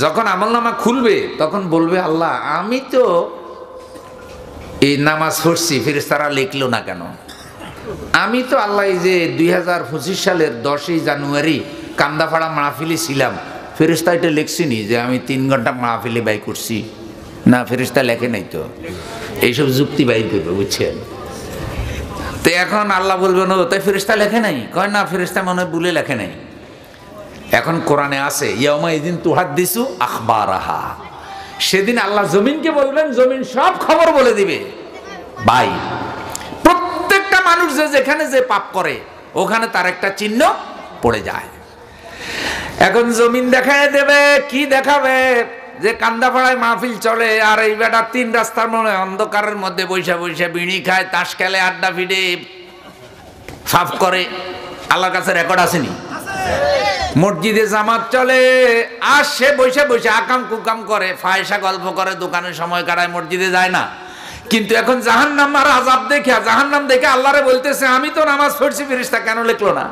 যখন আমলনামা খুলবে তখন বলবে আল্লাহ আমি তো এই নামাজ পড়ছি, ফেরেশতারা লিখলো না কেন? আমি তো আল্লাহ এই যে 2025 সালের 10ই জানুয়ারি কান্দাপাড়া মাহফিলে ছিলাম, ফেরেশতা এটা লিখছিনি যে আমি 3 ঘন্টা মাহফিলে ব্যয় করছি? না, ফেরেশতা লেখে নাই তো। এইসব যুক্তি বাইর করবে, বুঝছেন? তো এখন আল্লাহ বলবেন ও তাই ফেরেশতা লেখে নাই? কয় না, ফেরেশতা মনে হয় ভুলে লেখে নাই। এখন কোরআনে আছে ইয়াউমা ইযিন তুহাদ্দিসু আখবারাহা, সেদিন আল্লাহ জমিনকে বলবেন, জমিন সব খবর বলে দিবে। ভাই, প্রত্যেকটা মানুষ যে যেখানে যে পাপ করে ওখানে তার একটা চিহ্ন পড়ে যায়। এখন জমিন দেখায় দেবে, কি দেখাবে? যে কান্দাপাড়ায় মাহফিল চলে আর এই বেটা 3 রাস্তার মনে অন্ধকারের মধ্যে বৈশা বৈশা বিড়ি খায়, তাস খেলে, আড্ডা ফিডে, সাফ করে। আল্লাহর কাছে রেকর্ড আসেনি? মসজিদে জামাত চলে আর সে বৈশা বৈশা আকাম কুকাম করে, ফায়সা গল্প করে, দোকানে সময় কাটায়, মসজিদে যায় না। কিন্তু এখন জাহান্নাম আর আযাব দেখে, জাহান্নাম দেখে আল্লাহরে বলতেছে আমি তো নামাজ পড়ছি, ফেরেশতা কেন লিখলো না?